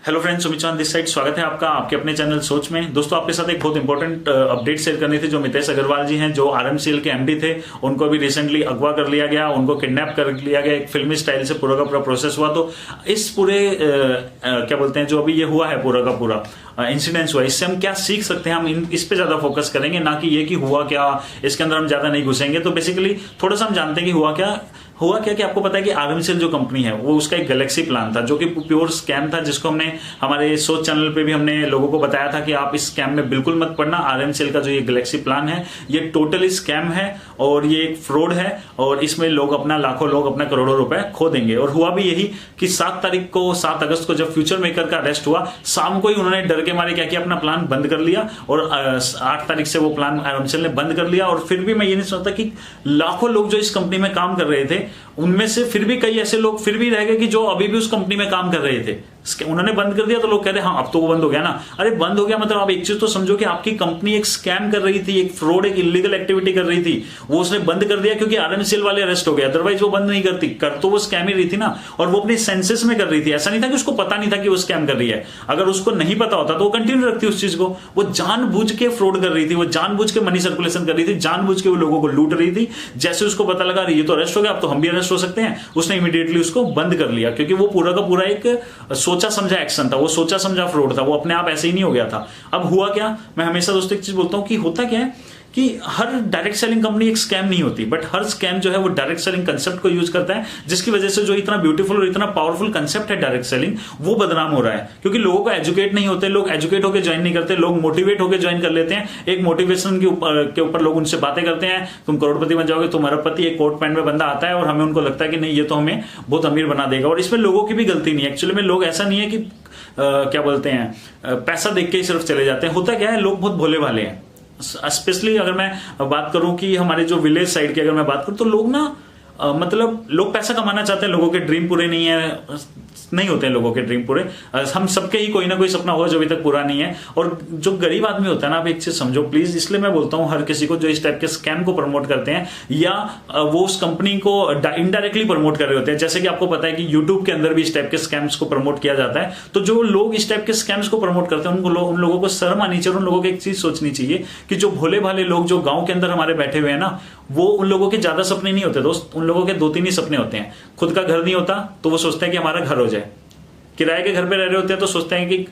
Hello friends, Sumit चांद this side. स्वागत है आपका आपके अपने चैनल सोच में। दोस्तों, आपके साथ एक बहुत इंपॉर्टेंट अपडेट शेयर करनी थी। जो मितेश अग्रवाल जी हैं, जो आरएमसीएल के एमडी थे, उनको भी रिसेंटली अगवा कर लिया गया, उनको किडनैप कर लिया गया। एक फिल्मी स्टाइल से पूरा का पूरा प्रोसेस हुआ। तो इस पूरे क्या बोलते हैं, जो अभी ये हुआ है पूरा का पूरा इंसिडेंस हुआ, इससे हम क्या सीख सकते हैं, हम इस पे ज्यादा फोकस करेंगे, ना कि ये कि हुआ क्या। इसके अंदर हम ज्यादा नहीं घुसेंगे। तो बेसिकली थोड़ा सा हम जानते हैं कि हुआ क्या कि आपको पता है कि आरएमसीएल जो कंपनी है, वो उसका एक गैलेक्सी प्लान था, जो कि प्योर स्कैम था, जिसको हमने हमारे सोच चैनल पे भी हमने लोगों को बताया था कि आप इस स्कैम में बिल्कुल मत पड़ना। आरएमसीएल का जो ये गैलेक्सी प्लान है, ये टोटली स्कैम है और ये एक फ्रॉड है, और इसमें लाखों लोग अपना करोड़ों रुपए खो देंगे। और हुआ भी यही कि 7 अगस्त को जब फ्यूचर मेकर का अरेस्ट हुआ, शाम को ही उन्होंने डर के मारे क्या किया, अपना प्लान बंद कर लिया। और 8 तारीख से वो प्लान आरएमसीएल ने बंद कर लिया। और फिर भी मैं ये नहीं समझता कि लाखों लोग जो इस कंपनी में काम कर रहे थे, उनमें से फिर भी कई ऐसे लोग फिर भी रह गए कि जो अभी भी उस कंपनी में काम कर रहे थे। उन्होंने बंद कर दिया तो लोग कह रहे हैं हाँ अब तो वो बंद हो गया ना। अरे बंद हो गया मतलब आप एक चीज तो समझो कि आपकी कंपनी एक स्कैम कर रही थी, एक फ्रॉड, एक इलीगल एक्टिविटी कर रही थी, वो उसने बंद कर दिया क्योंकि आरएमसीएल वाले अरेस्ट हो गए। अदरवाइज वो बंद नहीं करती, कर तो वो स्कैम ही रही थी ना। और वो अपने सेंसेस में कर रही थी। ऐसा नहीं था कि उसको पता नहीं था कि वो स्कैम कर रही है। अगर उसको नहीं पता होता तो वो कंटिन्यू रखती उस चीज को। वो जानबूझ के फ्रॉड कर रही थी, वो जानबूझ के मनी सर्कुलेशन कर रही थी, जानबूझ के वो लोगों को लूट रही थी। जैसे उसको पता लगा ये तो अरेस्ट हो गया, अब तो हम भी अरेस्ट हो सकते हैं, उसने इमीडिएटली उसको बंद कर लिया। क्योंकि वो पूरा का पूरा एक सोचा समझा एक्शन था, वो सोचा समझा फ्रॉड था, वो अपने आप ऐसे ही नहीं हो गया था। अब हुआ क्या, मैं हमेशा दोस्तों एक चीज बोलता हूं कि होता क्या है कि हर डायरेक्ट सेलिंग कंपनी एक स्कैम नहीं होती, बट हर स्कैम जो है वो डायरेक्ट सेलिंग कंसेप्ट को यूज करता है, जिसकी वजह से जो इतना ब्यूटीफुल और इतना पावरफुल कंसेप्ट है डायरेक्ट सेलिंग, वो बदनाम हो रहा है। क्योंकि लोगों को एजुकेट नहीं होते, लोग एजुकेट होकर ज्वाइन नहीं करते, लोग मोटिवेट होकर ज्वाइन कर लेते हैं। एक मोटिवेशन के ऊपर लोग उनसे बातें करते हैं, तुम करोड़पति बन जाओगे, तुम अरबपति। एक कोट पैंट में बंदा आता है और हमें उनको लगता है कि नहीं ये तो हमें बहुत अमीर बना देगा। और इसमें लोगों की भी गलती नहीं है। एक्चुअली में लोग ऐसा नहीं है कि क्या बोलते हैं, पैसा देख के ही सिर्फ चले जाते हैं। होता क्या है, लोग बहुत भोले भाले हैं। स्पेशली अगर मैं बात करूं कि हमारे जो विलेज साइड की अगर मैं बात करूं, तो लोग ना मतलब लोग पैसा कमाना चाहते हैं, लोगों के ड्रीम पूरे नहीं होते हैं लोगों के ड्रीम पूरे। हम सबके ही कोई ना कोई सपना होगा जो अभी तक पूरा नहीं है। और जो गरीब आदमी होता है ना, आप एक चीज समझो प्लीज, इसलिए मैं बोलता हूं हर किसी को जो इस टाइप के स्कैम को प्रमोट करते हैं या वो उस कंपनी को इनडायरेक्टली प्रमोट कर रहे होते हैं। जैसे कि आपको पता है कि यूट्यूब के अंदर भी इस टाइप के स्कैम्स को प्रमोट किया जाता है। तो जो लोग इस टाइप के स्कैम्स को प्रमोट करते हैं, उन लोगों को शर्म आनी चाहिए। उन लोगों को एक चीज सोचनी चाहिए कि जो भोले भाले लोग जो गांव के अंदर हमारे बैठे हुए हैं ना, वो उन लोगों के ज्यादा सपने नहीं होते दोस्त। उन लोगों के 2-3 ही सपने होते हैं। खुद का घर नहीं होता तो वो सोचते हैं कि हमारा घर हो जाए। किराए के घर पे रह रहे होते हैं तो सोचते हैं कि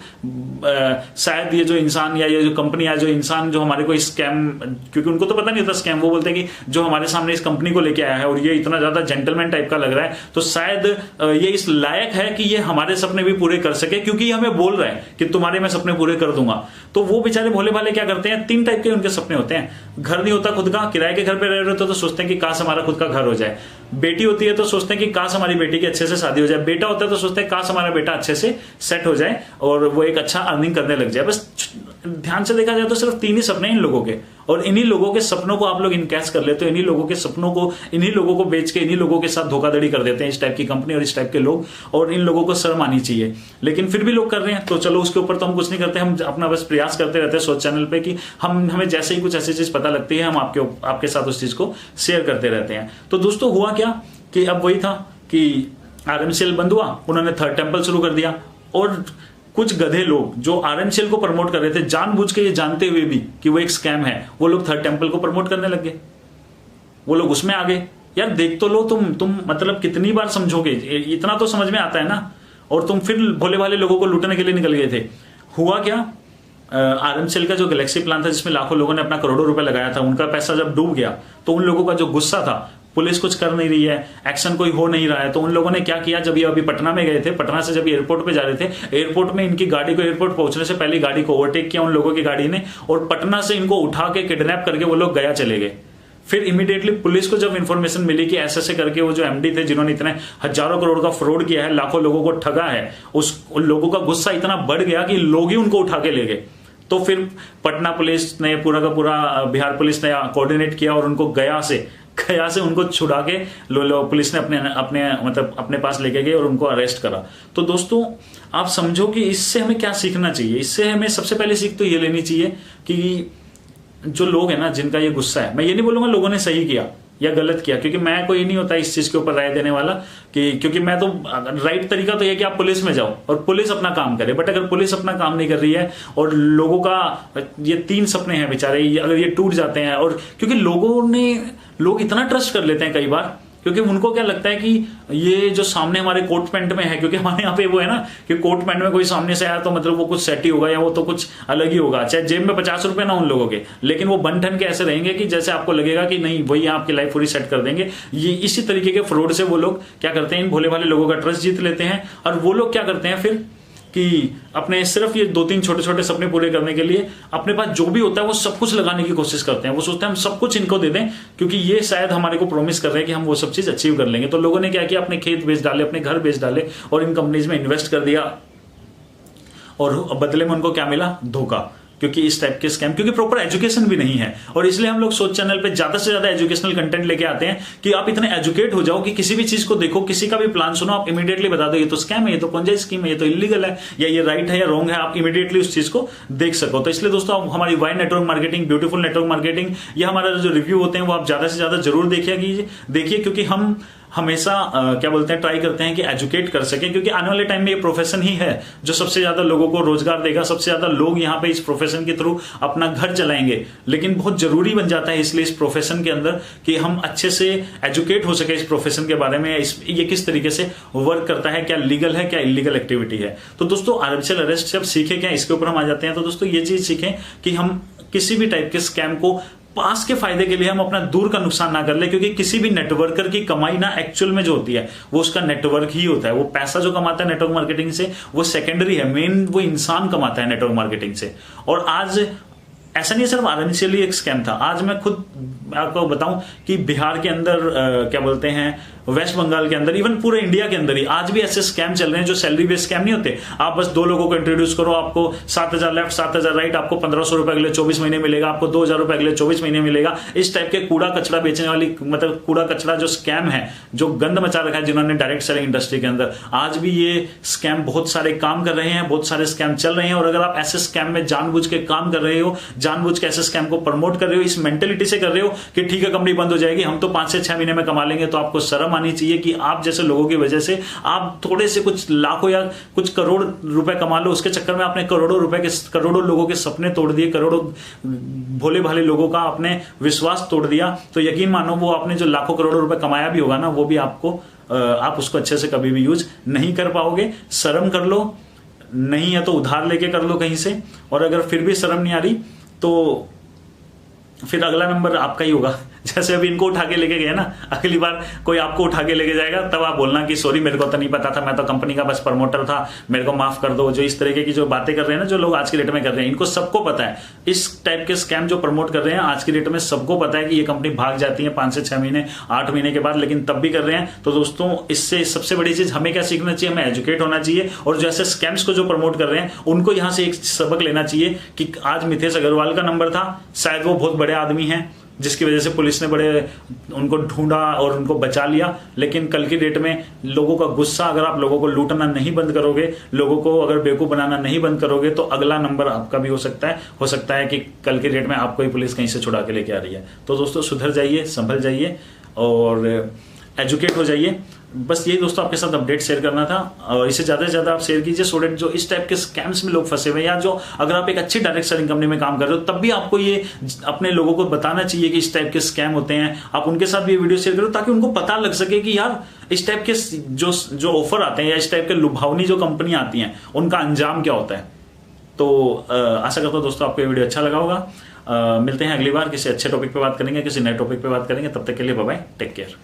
शायद ये जो इंसान या ये जो कंपनी या जो इंसान जो हमारे को स्कैम, क्योंकि उनको तो पता नहीं होता स्कैम, वो बोलते हैं कि जो हमारे सामने इस कंपनी को लेके आया है और ये इतना ज्यादा जेंटलमैन टाइप का लग रहा है, तो शायद ये इस लायक है कि ये हमारे सपने भी पूरे कर सके, क्योंकि ये हमें बोल रहा है कि तुम्हारे मैं सपने पूरे कर दूंगा। तो वो बेचारे भोले भाले क्या करते हैं, 3 टाइप के उनके सपने होते हैं। घर नहीं होता खुद का, किराए के घर पे रह रहे होते तो सोचते हैं कि काश हमारा खुद का घर हो जाए। बेटी होती है तो सोचते हैं कि काश हमारी बेटी की अच्छे से शादी हो जाए। बेटा होता है तो सोचते हैं काश हमारा बेटा अच्छे से सेट हो जाए और वो एक अच्छा अर्निंग करने लग जाए। बस ध्यान से देखा जाए तो सिर्फ 3 ही सपने इन लोगों के, और इन्हीं लोगों के सपनों को आप लोग इनकैश कर लेते हो। इन्हीं लोगों के सपनों को, इन्हीं लोगों को बेच के इन्हीं लोगों के साथ धोखाधड़ी कर देते हैं इस टाइप की कंपनी और इस टाइप के लोग। और इन लोगों को शर्म आनी चाहिए, लेकिन फिर भी लोग कर रहे हैं। तो चलो उसके ऊपर तो हम कुछ नहीं करते, हम अपना बस प्रयास करते रहते हैं सोच चैनल पे कि हमें जैसे ही कुछ ऐसी चीज पता लगती है, हम आपके साथ उस चीज को शेयर करते रहते हैं। तो दोस्तों हुआ क्या कि अब वही था कि आरएमसीएल बंद हुआ, उन्होंने थर्ड टेंपल शुरू कर दिया। और कुछ गधे लोग जो आरएमसीएल को प्रमोट कर रहे थे, जानबूझ के ये जानते हुए भी कि वो एक स्कैम है, वो लोग थर्ड टेंपल को प्रमोट करने लग गए। वो लोग उसमें आ गए। यार देख तो लो, तुम मतलब कितनी बार समझोगे, इतना तो समझ में आता है ना। और तुम फिर भोले भाले लोगों को लूटने के लिए निकल गए थे। हुआ क्या, आरएमसीएल का जो गैलेक्सी प्लान था, जिसमें लाखों लोगों ने अपना करोड़ों रुपए लगाया था, उनका पैसा जब डूब गया तो उन लोगों का जो गुस्सा था, पुलिस कुछ कर नहीं रही है, एक्शन कोई हो नहीं रहा है, तो उन लोगों ने क्या किया, जब ये अभी पटना में गए थे, पटना से जब एयरपोर्ट पे जा रहे थे, एयरपोर्ट में इनकी गाड़ी को, एयरपोर्ट पहुंचने से पहले गाड़ी को ओवरटेक किया उन लोगों की गाड़ी ने, और पटना से इनको उठा के किडनैप करके वो लोग गया चले गए। फिर इमीडिएटली पुलिस को जब इंफॉर्मेशन मिली कि ऐसे करके वो जो एमडी थे, जिन्होंने इतने हजारों करोड़ का फ्रॉड किया है, लाखों लोगों को ठगा है, उन लोगों का गुस्सा इतना बढ़ गया कि लोग ही उनको उठा के ले गए। तो फिर पटना पुलिस ने पूरा का पूरा, बिहार पुलिस ने कोऑर्डिनेट किया और उनको गया से उनको छुड़ा के पुलिस ने अपने पास लेके गए और उनको अरेस्ट करा। तो दोस्तों आप समझो कि इससे हमें क्या सीखना चाहिए। इससे हमें सबसे पहले सीख तो ये लेनी चाहिए कि जो लोग हैं ना, जिनका ये गुस्सा है, मैं ये नहीं बोलूंगा लोगों ने सही किया, या गलत किया, क्योंकि मैं कोई नहीं होता इस चीज के ऊपर राय देने वाला कि, क्योंकि मैं तो राइट तरीका तो यह कि आप पुलिस में जाओ और पुलिस अपना काम करे। बट अगर पुलिस अपना काम नहीं कर रही है और लोगों का ये 3 सपने हैं बेचारे, अगर ये टूट जाते हैं, और क्योंकि लोग इतना ट्रस्ट कर लेते हैं कई बार, क्योंकि उनको क्या लगता है कि ये जो सामने हमारे कोट पैंट में है, क्योंकि हमारे यहाँ पे वो है ना कि कोट पैंट में कोई सामने से आया तो मतलब वो कुछ सेट ही होगा या वो तो कुछ अलग ही होगा, चाहे जेब में 50 रुपए ना उन लोगों के, लेकिन वो बन ठन के ऐसे रहेंगे कि जैसे आपको लगेगा कि नहीं वही आपकी लाइफ पूरी सेट कर देंगे। ये इसी तरीके के फ्रॉड से वो लोग क्या करते हैं, इन भोले भाले लोगों का ट्रस्ट जीत लेते हैं। और वो लोग क्या करते हैं फिर कि अपने सिर्फ ये 2-3 छोटे छोटे सपने पूरे करने के लिए अपने पास जो भी होता है वो सब कुछ लगाने की कोशिश करते हैं। वो सोचते हैं हम सब कुछ इनको दे दें, क्योंकि ये शायद हमारे को प्रॉमिस कर रहे हैं कि हम वो सब चीज अचीव कर लेंगे। तो लोगों ने क्या किया, अपने खेत बेच डाले, अपने घर बेच डाले और इन कंपनीज में इन्वेस्ट कर दिया, और बदले में उनको क्या मिला, धोखा। क्योंकि इस टाइप के स्कैम, क्योंकि प्रॉपर एजुकेशन भी नहीं है। और इसलिए हम लोग सोच चैनल पे ज्यादा से ज्यादा एजुकेशनल कंटेंट लेके आते हैं कि आप इतने एजुकेट हो जाओ कि किसी भी चीज को देखो, किसी का भी प्लान सुनो, आप इमीडिएटली बता दो ये तो स्कैम है, ये तो पंजा स्कीम है, ये तो इलीगल है, या ये राइट है या रॉन्ग है, आप इमीडिएटली उस चीज को देख सको। तो इसलिए दोस्तों हमारी why network marketing, beautiful network marketing, ये हमारा जो रिव्यू होते हैं वो आप ज्यादा से ज्यादा जरूर देखिए, क्योंकि हम हमेशा क्या बोलते हैं, ट्राई करते हैं कि एजुकेट कर सकें, क्योंकि आने वाले टाइम में ये प्रोफेशन ही है जो सबसे ज्यादा लोगों को रोजगार देगा, सबसे ज्यादा लोग यहाँ पे इस प्रोफेशन के थ्रू अपना घर चलाएंगे। लेकिन बहुत जरूरी बन जाता है इसलिए इस प्रोफेशन के अंदर कि हम अच्छे से एजुकेट हो सके इस प्रोफेशन के बारे में, ये किस तरीके से वर्क करता है, क्या लीगल है, क्या इलीगल एक्टिविटी है। तो दोस्तों आर्टिफिशियल अरेस्ट जब सीखे क्या, इसके ऊपर हम आ जाते हैं। तो दोस्तों ये चीज सीखें कि हम किसी भी टाइप के स्कैम को पास के फायदे के लिए हम अपना दूर का नुकसान ना कर ले, क्योंकि किसी भी नेटवर्कर की कमाई ना एक्चुअल में जो होती है वो उसका नेटवर्क ही होता है। वो पैसा जो कमाता है नेटवर्क मार्केटिंग से वो सेकेंडरी है, मेन वो इंसान कमाता है नेटवर्क मार्केटिंग से। और आज ऐसा नहीं सिर्फ आरएनसीएल एक स्कैम था, आज मैं खुद आपको बताऊं कि बिहार के अंदर क्या बोलते हैं, वेस्ट बंगाल के अंदर, इवन पूरे इंडिया के अंदर ही आज भी ऐसे स्कैम चल रहे हैं जो सैलरी बेस्ड स्कैम नहीं होते। आप बस 2 लोगों को इंट्रोड्यूस करो, आपको 7,000 लेफ्ट 7,000 राइट, आपको 1,500 रुपए अगले 24 महीने मिलेगा, आपको 2,000 रुपए अगले 24 महीने मिलेगा। इस टाइप के कूड़ा कचरा बेचने वाली, मतलब कूड़ा कचरा जो स्कैम है, जो गंद मचा रखा है जिन्होंने डायरेक्ट सेलिंग इंडस्ट्री के अंदर, आज भी ये स्कैम बहुत सारे काम कर रहे हैं, बहुत सारे स्कैम चल रहे हैं। और अगर आप ऐसे स्कैम में जानबूझ के काम कर रहे हो, जानबूझ के ऐसे स्कैम को प्रमोट कर रहे हो, इस मेंटेलिटी से कर रहे हो कि ठीक है कंपनी बंद हो जाएगी, हम तो 5 से 6 महीने में कमा लेंगे, तो आपको शर्म आनी चाहिए कि आप जैसे लोगों की वजह से आप थोड़े से कुछ लाखों या कुछ करोड़ रुपए कमा लो, उसके चक्कर में आपने करोड़ों लोगों के सपने तोड़ दिए, करोड़ों भोले भाले लोगों का आपने विश्वास तोड़ दिया। तो यकीन मानो वो आपने जो लाखों करोड़ों रुपए कमाया भी होगा ना, वो भी आप उसको अच्छे से कभी भी यूज नहीं कर पाओगे। शर्म कर लो, नहीं है तो उधार लेके कर लो कहीं से, और अगर फिर भी शर्म नहीं आ रही तो फिर अगला नंबर आपका ही होगा। जैसे अभी इनको उठा के लेके गए ना, अगली बार कोई आपको उठा के लेके जाएगा तब आप बोलना कि सॉरी मेरे को तो नहीं पता था, मैं तो कंपनी का बस प्रमोटर था, मेरे को माफ कर दो। जो इस तरीके की जो बातें कर रहे हैं ना, जो लोग आज की डेट में कर रहे हैं, इनको सबको पता है इस टाइप के स्कैम जो प्रमोट कर रहे हैं आज की डेट में सबको पता है कि ये कंपनी भाग जाती है 5 से 6 महीने 8 महीने के बाद, लेकिन तब भी कर रहे हैं। तो दोस्तों इससे सबसे बड़ी चीज हमें क्या सीखना चाहिए, हमें एजुकेट होना चाहिए। और जो ऐसे स्कैम्स को जो प्रमोट कर रहे हैं उनको यहां से एक सबक लेना चाहिए कि आज मितेश अग्रवाल का नंबर था, शायद वो बहुत बड़े आदमी हैं जिसकी वजह से पुलिस ने बड़े उनको ढूंढा और उनको बचा लिया। लेकिन कल की डेट में लोगों का गुस्सा, अगर आप लोगों को लूटना नहीं बंद करोगे, लोगों को अगर बेवकूफ बनाना नहीं बंद करोगे, तो अगला नंबर आपका भी हो सकता है कि कल की डेट में आपको ही पुलिस कहीं से छुड़ा के लेके आ रही है। तो दोस्तों सुधर जाइए, संभल जाइए और एजुकेट हो जाइए। बस यही दोस्तों आपके साथ अपडेट शेयर करना था, और इसे ज्यादा से ज्यादा आप शेयर कीजिए सो दैट जो इस टाइप के स्कैम्स में लोग फंसे हुए, या जो अगर आप एक अच्छी डायरेक्ट सेलिंग कंपनी में काम कर रहे हो तब भी आपको ये अपने लोगों को बताना चाहिए कि इस टाइप के स्कैम होते हैं। आप उनके साथ भी ये वीडियो शेयर करो ताकि उनको पता लग सके कि यार इस टाइप के जो ऑफर आते हैं या इस टाइप के लुभावनी जो कंपनियां आती हैं उनका अंजाम क्या होता है। तो आशा करता हूं दोस्तों आपको ये वीडियो अच्छा लगा होगा। मिलते हैं अगली बार किसी अच्छे टॉपिक पे बात करेंगे, किसी नए टॉपिक पे बात करेंगे। तब तक के लिए बाय बाय, टेक केयर।